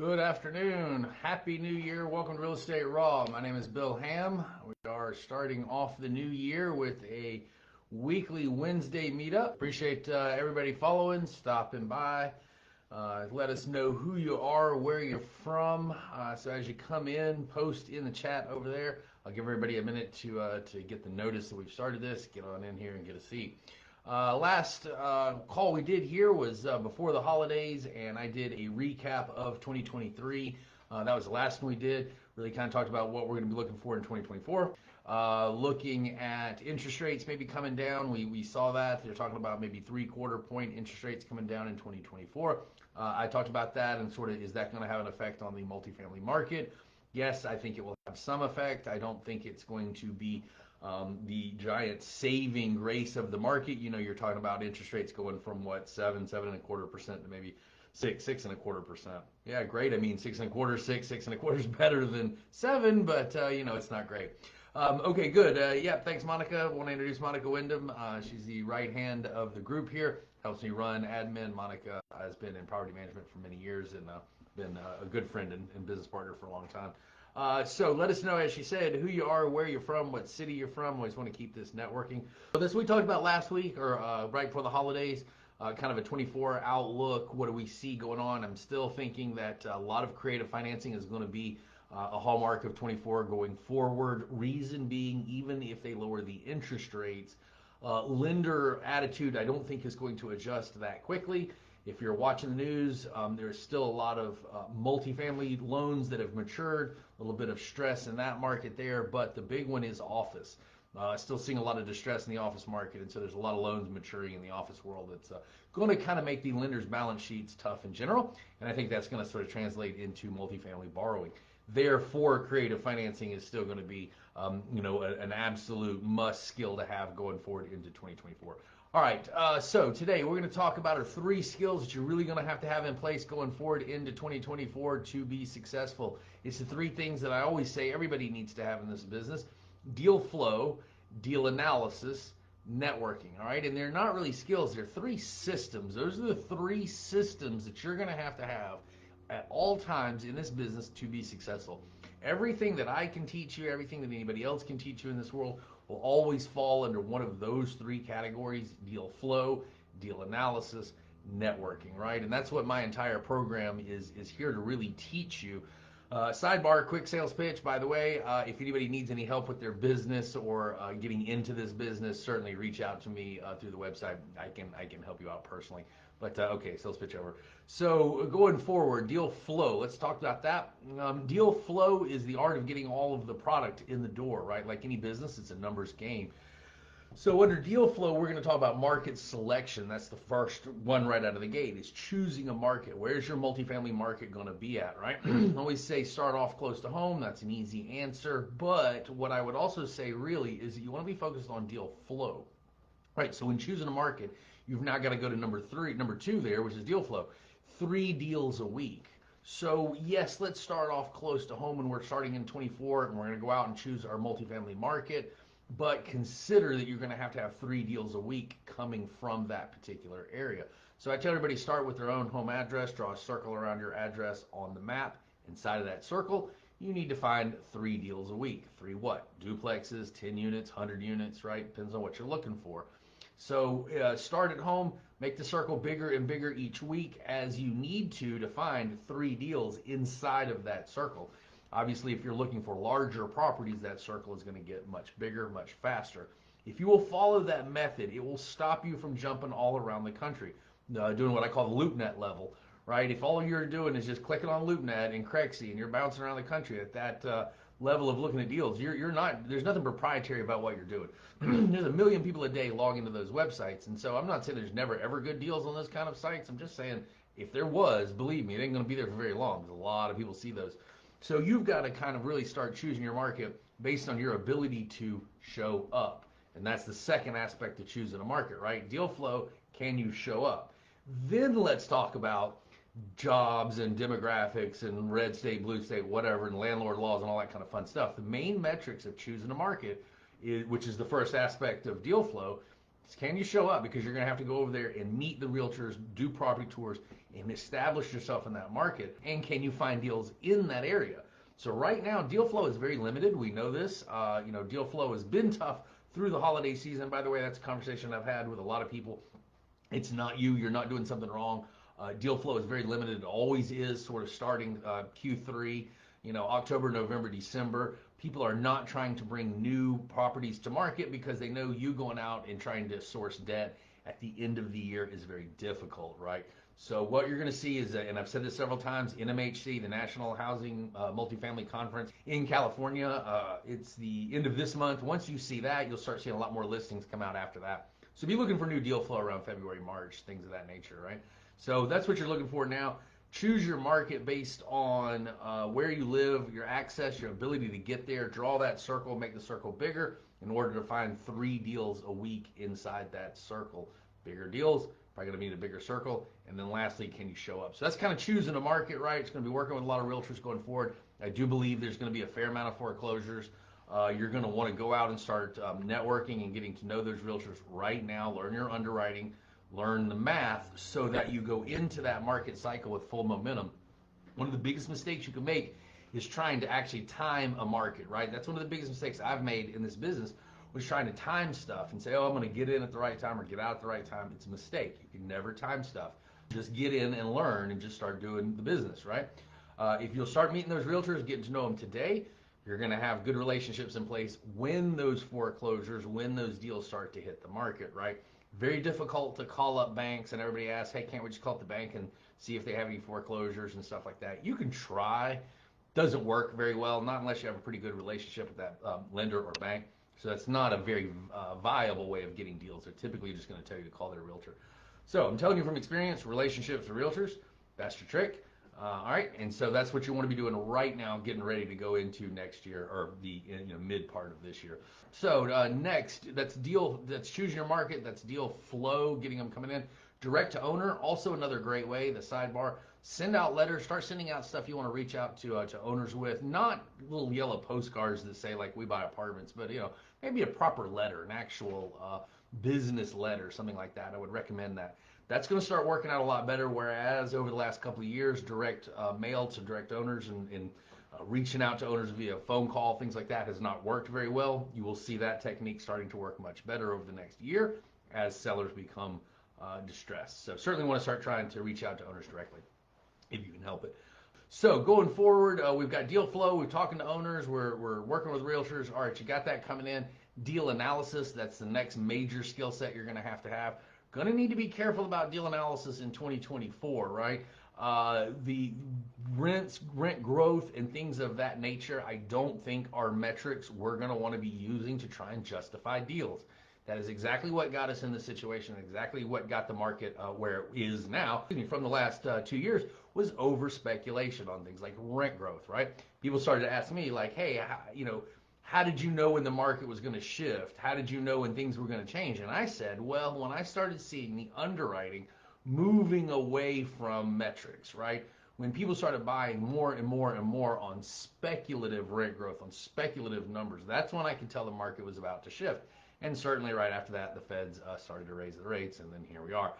Good afternoon. Happy New Year. Welcome to Real Estate Raw. My name is Bill Ham. We are starting off the new year with a weekly Wednesday meetup. Appreciate everybody following, stopping by. Let us know who you are, where you're from. So as you come in, post in the chat over there. I'll give everybody a minute to get the notice that we've started this. Get on in here and get a seat. Last call we did here was before the holidays, and I did a recap of 2023. That was the last one we did. Really kind of talked about what we're going to be looking for in 2024. Looking at interest rates maybe coming down. We saw that. They're talking about maybe 3/4 point interest rates coming down in 2024. I talked about that and sort of, is that going to have an effect on the multifamily market? Yes, I think it will have some effect. I don't think it's going to be the giant saving grace of the market. You know, you're talking about interest rates going from what, 7.25% to maybe 6.25%. Yeah, great. I mean, 6.25, 6.25 is better than 7, but you know, it's not great. Okay, good. Yeah, thanks, Monica. I want to introduce Monica Wyndham. She's the right hand of the group here. Helps me run admin. Monica has been in property management for many years and been a good friend and business partner for a long time. So let us know, as she said, who you are, where you're from, what city you're from. Always want to keep this networking. So this we talked about last week, or right before the holidays, kind of a 24 outlook. What do we see going on? I'm still thinking that a lot of creative financing is going to be a hallmark of 24 going forward. Reason being, even if they lower the interest rates, lender attitude I don't think is going to adjust that quickly. If you're watching the news, there's still a lot of multifamily loans that have matured, a little bit of stress in that market there, but the big one is office. Still seeing a lot of distress in the office market, and so there's a lot of loans maturing in the office world that's going to kind of make the lenders' balance sheets tough in general, and I think that's going to sort of translate into multifamily borrowing. Therefore, creative financing is still going to be, an absolute must skill to have going forward into 2024. All right, so today we're going to talk about our 3 skills that you're really going to have in place going forward into 2024 to be successful. It's the 3 things that I always say everybody needs to have in this business: deal flow, deal analysis, networking. All right, and they're not really skills, they're 3 systems. Those are the 3 systems that you're going to have at all times in this business to be successful. Everything that I can teach you, everything that anybody else can teach you in this world will always fall under one of those 3 categories: deal flow, deal analysis, networking, right? And that's what my entire program is here to really teach you. Sidebar, quick sales pitch, by the way. If anybody needs any help with their business or getting into this business, certainly reach out to me through the website. I can help you out personally. But okay, sales pitch over. So going forward, deal flow. Let's talk about that. Deal flow is the art of getting all of the product in the door, right? Like any business, it's a numbers game. So under deal flow, we're going to talk about market selection. That's the first one right out of the gate, is choosing a market. Where's your multifamily market going to be at, right? I always say start off close to home. That's an easy answer. But what I would also say really is that you want to be focused on deal flow, right? So when choosing a market, you've now got to go to number 2 there, which is deal flow. 3 deals a week. So yes, let's start off close to home, and we're starting in 24, and we're going to go out and choose our multifamily market. But consider that you're going to have 3 deals a week coming from that particular area. So I tell everybody, start with their own home address, draw a circle around your address on the map. Inside of that circle, you need to find 3 deals a week. 3 what? Duplexes, 10 units, 100 units, right? Depends on what you're looking for. So start at home, make the circle bigger and bigger each week as you need to find 3 deals inside of that circle. Obviously, if you're looking for larger properties, that circle is going to get much bigger, much faster. If you will follow that method, it will stop you from jumping all around the country, doing what I call the LoopNet level, right? If all you're doing is just clicking on LoopNet and Crexy and you're bouncing around the country at that level of looking at deals, there's nothing proprietary about what you're doing. There's a million people a day log into those websites, and so I'm not saying there's never ever good deals on those kind of sites. I'm just saying if there was, believe me, it ain't going to be there for very long, because a lot of people see those. So you've got to kind of really start choosing your market based on your ability to show up. And that's the second aspect of choosing a market, right? Deal flow, can you show up? Then let's talk about jobs and demographics and red state, blue state, whatever, and landlord laws and all that kind of fun stuff. The main metrics of choosing a market, which is the first aspect of deal flow, Can you show up? Because you're going to have to go over there and meet the realtors, do property tours, and establish yourself in that market. And can you find deals in that area? So right now, deal flow is very limited. We know this. Deal flow has been tough through the holiday season. By the way, that's a conversation I've had with a lot of people. It's not you. You're not doing something wrong. Deal flow is very limited. It always is, sort of starting Q3, October, November, December. People are not trying to bring new properties to market because they know you going out and trying to source debt at the end of the year is very difficult, right? So what you're going to see is, and I've said this several times, NMHC, the National Housing Multifamily Conference in California, it's the end of this month. Once you see that, you'll start seeing a lot more listings come out after that. So be looking for new deal flow around February, March, things of that nature, right? So that's what you're looking for now. Choose your market based on where you live, your access, your ability to get there. Draw that circle, make the circle bigger in order to find 3 deals a week inside that circle. Bigger deals, probably going to mean a bigger circle. And then lastly, can you show up? So that's kind of choosing a market, right? It's going to be working with a lot of realtors going forward. I do believe there's going to be a fair amount of foreclosures. You're going to want to go out and start networking and getting to know those realtors right now. Learn your underwriting, learn the math so that you go into that market cycle with full momentum. One of the biggest mistakes you can make is trying to actually time a market, right? That's one of the biggest mistakes I've made in this business, was trying to time stuff and say, oh, I'm going to get in at the right time or get out at the right time. It's a mistake. You can never time stuff. Just get in and learn and just start doing the business, right? If you'll start meeting those realtors, getting to know them today, you're going to have good relationships in place when those foreclosures, when those deals start to hit the market, right? Very difficult to call up banks and everybody asks, hey, can't we just call up the bank and see if they have any foreclosures and stuff like that? You can try. Doesn't work very well, not unless you have a pretty good relationship with that lender or bank. So that's not a very viable way of getting deals. They're typically just going to tell you to call their realtor. So I'm telling you from experience, relationships with realtors, that's your trick. All right, and so that's what you want to be doing right now, getting ready to go into next year or the mid part of this year. So next, that's choosing your market, that's deal flow, getting them coming in. Direct to owner, also another great way. The sidebar, send out letters, start sending out stuff you want to reach out to owners with. Not little yellow postcards that say like we buy apartments, but maybe a proper letter, an actual business letter, something like that. I would recommend that. That's going to start working out a lot better, whereas over the last couple of years, direct mail to direct owners and reaching out to owners via phone call, things like that has not worked very well. You will see that technique starting to work much better over the next year as sellers become distressed. So certainly want to start trying to reach out to owners directly if you can help it. So going forward, we've got deal flow, we're talking to owners, we're working with realtors. All right, you got that coming in. Deal analysis, that's the next major skill set you're going to have. Going to need to be careful about deal analysis in 2024, right? The rent growth and things of that nature, I don't think are metrics we're going to want to be using to try and justify deals. That is exactly what got us in this situation, exactly what got the market where it is now. From the last 2 years was over speculation on things like rent growth, right? People started to ask me like, hey, how did you know when the market was going to shift? How did you know when things were going to change? And I said, well, when I started seeing the underwriting moving away from metrics, right? When people started buying more and more and more on speculative rent growth, on speculative numbers, that's when I could tell the market was about to shift. And certainly right after that, the Feds started to raise the rates, and then here we are.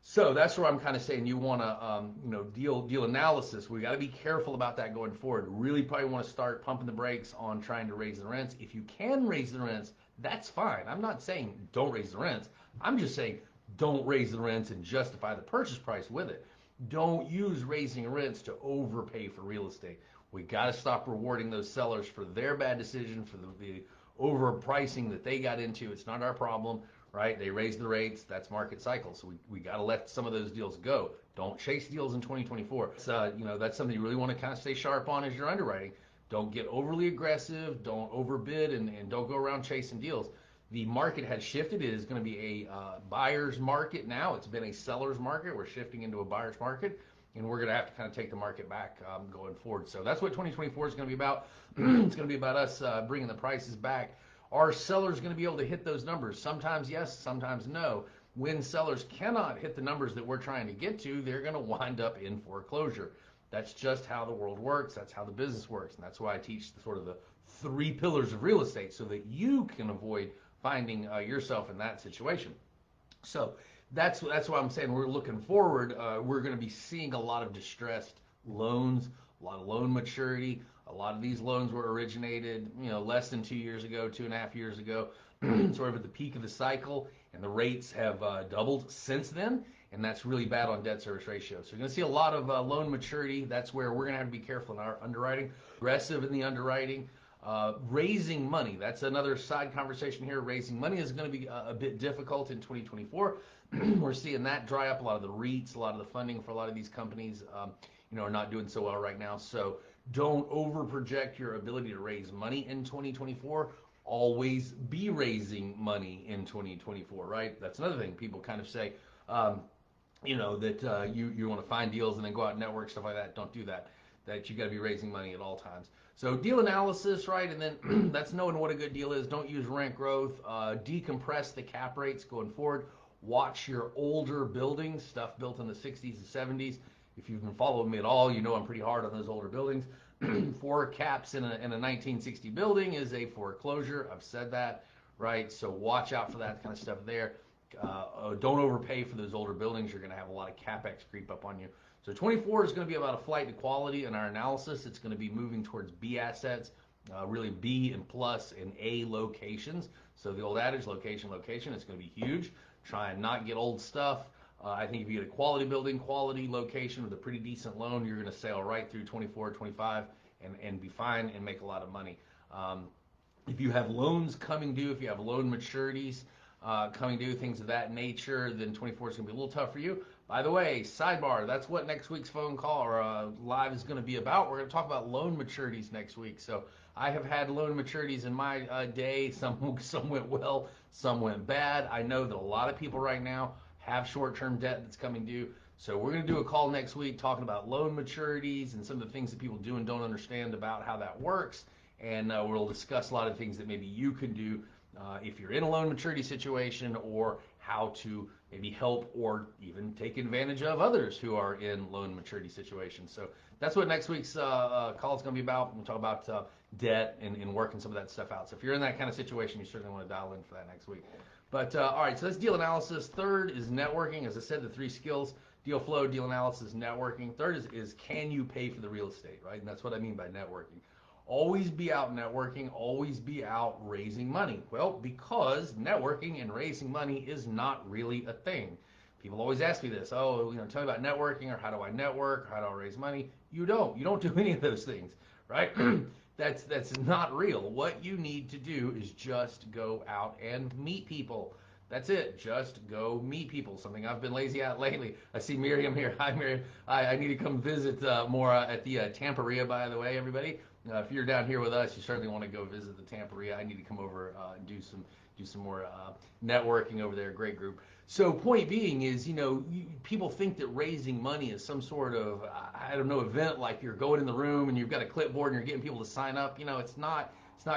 So that's where I'm kind of saying you want to, deal analysis. We got to be careful about that going forward. Really probably want to start pumping the brakes on trying to raise the rents. If you can raise the rents, that's fine. I'm not saying don't raise the rents. I'm just saying don't raise the rents and justify the purchase price with it. Don't use raising rents to overpay for real estate. We got to stop rewarding those sellers for their bad decision, for the overpricing that they got into. It's not our problem. Right? They raised the rates. That's market cycle. So we got to let some of those deals go. Don't chase deals in 2024. That's something you really want to kind of stay sharp on as you're underwriting. Don't get overly aggressive. Don't overbid and don't go around chasing deals. The market has shifted. It is going to be a buyer's market now. It's been a seller's market. We're shifting into a buyer's market, and we're going to have to kind of take the market back going forward. So that's what 2024 is going to be about. It's going to be about us bringing the prices back. Are sellers going to be able to hit those numbers? Sometimes yes, sometimes no. When sellers cannot hit the numbers that we're trying to get to, they're going to wind up in foreclosure. That's just how the world works. That's how the business works. And that's why I teach the 3 pillars of real estate so that you can avoid finding yourself in that situation. So that's why I'm saying we're looking forward. We're going to be seeing a lot of distressed loans, a lot of loan maturity. A lot of these loans were originated, less than 2 years ago, 2.5 years ago, sort of at the peak of the cycle, and the rates have doubled since then, and that's really bad on debt service ratio. So you're going to see a lot of loan maturity. That's where we're going to have to be careful in our underwriting, aggressive in the underwriting. Raising money, that's another side conversation here. Raising money is going to be a bit difficult in 2024. We're seeing that dry up. A lot of the REITs, a lot of the funding for a lot of these companies, are not doing so well right now. So don't over project your ability to raise money in 2024. Always be raising money in 2024, right? That's another thing people kind of say, that you want to find deals and then go out and network, stuff like that. Don't do that. That you got to be raising money at all times. So deal analysis, right? And then that's knowing what a good deal is. Don't use rent growth. Decompress the cap rates going forward. Watch your older buildings, stuff built in the 60s and 70s. If you've been following me at all, you know I'm pretty hard on those older buildings. 4 caps in a 1960 building is a foreclosure. I've said that, right? So watch out for that kind of stuff there. Don't overpay for those older buildings. You're going to have a lot of capex creep up on you. So 24 is going to be about a flight to quality in our analysis. It's going to be moving towards B assets, really B and plus and A locations. So the old adage, location, it's going to be huge. Try and not get old stuff. I think if you get a quality building, quality location with a pretty decent loan, you're going to sail right through 24, 25 and be fine and make a lot of money. If you have loans coming due, if you have loan maturities coming due, things of that nature, then 24 is going to be a little tough for you. By the way, sidebar, that's what next week's phone call or live is going to be about. We're going to talk about loan maturities next week. So I have had loan maturities in my day. Some went well, some went bad. I know that a lot of people right now have short-term debt that's coming due. So we're going to do a call next week talking about loan maturities and some of the things that people do and don't understand about how that works. And we'll discuss a lot of things that maybe you can do if you're in a loan maturity situation, or how to maybe help or even take advantage of others who are in loan maturity situations. So that's what next week's call is going to be about. We'll talk about debt and working some of that stuff out. So if you're in that kind of situation, you certainly want to dial in for that next week. But all right, so that's deal analysis. Third is networking. As I said, the 3 skills: deal flow, deal analysis, networking. Third is can you pay for the real estate, right? And that's what I mean by networking. Always be out networking, always be out raising money. Well, because networking and raising money is not really a thing. People always ask me this, tell me about networking, or how do I network, or how do I raise money? You don't do any of those things, right? That's not real. What you need to do is just go out and meet people. That's it. Just go meet people. Something I've been lazy at lately. I see Miriam here. Hi, Miriam. I need to come visit more at the Tamparia, by the way, everybody. If you're down here with us, you certainly want to go visit the Tamparia. I need to come over and do some more networking over there. Great group. So point being is, people think that raising money is some sort of, event like you're going in the room and you've got a clipboard and you're getting people to sign up. It's not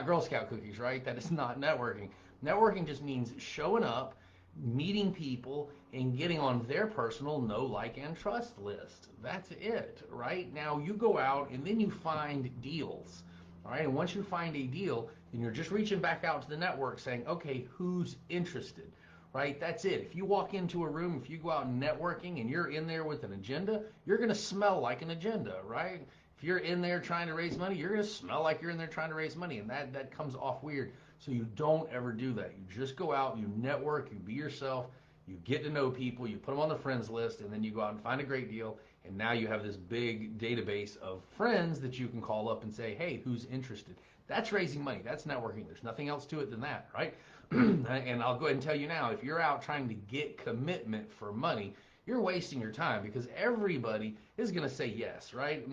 Girl Scout cookies, right? That is not networking. Networking just means showing up, meeting people, and getting on their personal know, like, and trust list. That's it, right? Now you go out and then you find deals, all right? And once you find a deal, then you're just reaching back out to the network saying, okay, who's interested, right? That's it. If you walk into a room, if you go out networking and you're in there with an agenda, you're going to smell like an agenda, right? If you're in there trying to raise money, you're going to smell like you're in there trying to raise money, and that comes off weird. So you don't ever do that. You just go out, you network, you be yourself, you get to know people, you put them on the friends list, and then you go out and find a great deal, and now you have this big database of friends that you can call up and say, hey, who's interested? That's raising money. That's networking. There's nothing else to it than that, right? And I'll go ahead and tell you now, if you're out trying to get commitment for money, you're wasting your time, because everybody is going to say yes, right?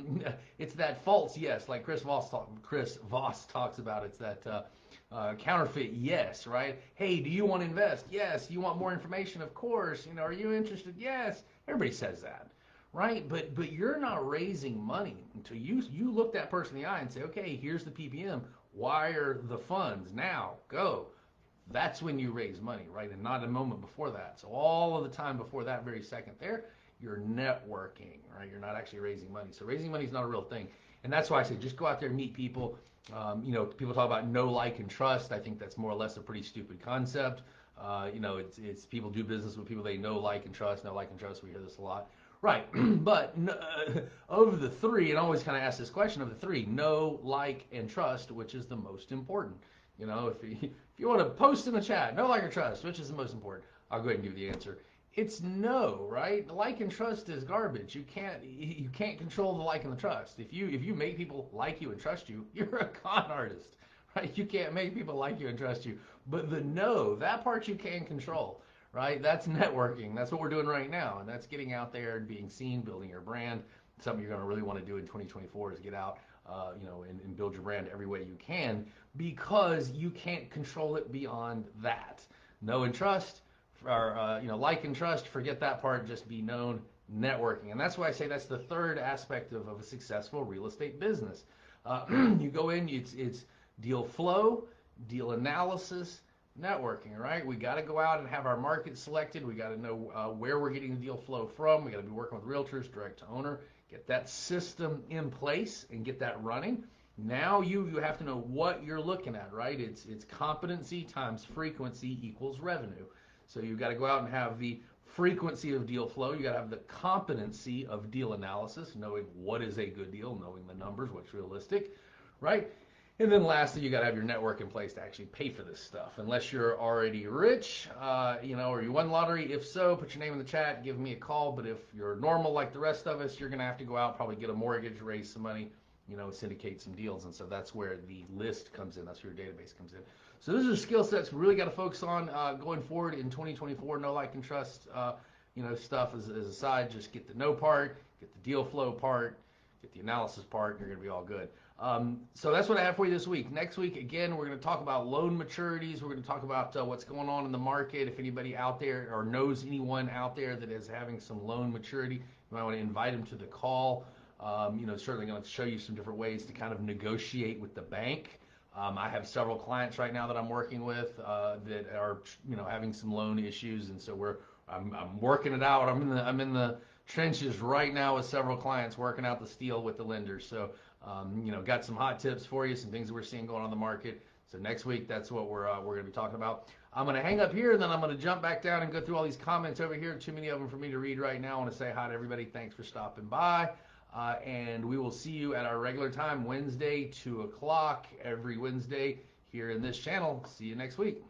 It's that false yes, like Chris Voss talks about. It's that counterfeit yes, right? Hey, do you want to invest? Yes. Do you want more information? Of course. Are you interested? Yes. Everybody says that, right? But you're not raising money until you look that person in the eye and say, okay, here's the PPM. Wire the funds now. Go. That's when you raise money, right? And not a moment before that. So all of the time before that very second there, you're networking, right? You're not actually raising money. So raising money is not a real thing. And that's why I say just go out there and meet people. People talk about know, like, and trust. I think that's more or less a pretty stupid concept. It's people do business with people they know, like, and trust. Know, like, and trust. We hear this a lot. Right. But of the three, and I always kind of ask this question, of the three, know, like, and trust, which is the most important? If you want to post in the chat, know, like, or trust, which is the most important? I'll go ahead and give you the answer. It's no, right? Like and trust is garbage. You can't control the like and the trust. If you make people like you and trust you, you're a con artist, right? You can't make people like you and trust you. But the no, that part you can control, right? That's networking. That's what we're doing right now, and that's getting out there and being seen, building your brand. Something you're going to really want to do in 2024 is get out, and build your brand every way you can, because you can't control it beyond that. Know and trust, or like and trust, forget that part, just be known, networking. And that's why I say that's the third aspect of a successful real estate business. You go in, it's deal flow, deal analysis, networking, right? We got to go out and have our market selected. We got to know where we're getting the deal flow from. We got to be working with realtors, direct to owner, get that system in place and get that running. Now you have to know what you're looking at, right? It's competency times frequency equals revenue. So you've got to go out and have the frequency of deal flow. You got to have the competency of deal analysis, knowing what is a good deal, knowing the numbers, what's realistic, right? And then lastly, you got to have your network in place to actually pay for this stuff. Unless you're already rich, or you won lottery. If so, put your name in the chat, give me a call. But if you're normal like the rest of us, you're going to have to go out, probably get a mortgage, raise some money, syndicate some deals. And so that's where the list comes in. That's where your database comes in. So those are skill sets we really got to focus on going forward in 2024. Know, like, and trust, stuff as a side. Just get the know part, get the deal flow part, get the analysis part, and you're going to be all good. So that's what I have for you this week. Next week, again, we're going to talk about loan maturities. We're going to talk about what's going on in the market. If anybody out there or knows anyone out there that is having some loan maturity, you might want to invite them to the call. Certainly going to show you some different ways to kind of negotiate with the bank. I have several clients right now that I'm working with that are, having some loan issues, and so I'm working it out. I'm in the trenches right now with several clients working out the steal with the lenders. So, got some hot tips for you, some things that we're seeing going on in the market. So next week, that's what we're going to be talking about. I'm going to hang up here, and then I'm going to jump back down and go through all these comments over here. Too many of them for me to read right now. I want to say hi to everybody. Thanks for stopping by. And we will see you at our regular time, Wednesday, 2 o'clock, every Wednesday here in this channel. See you next week.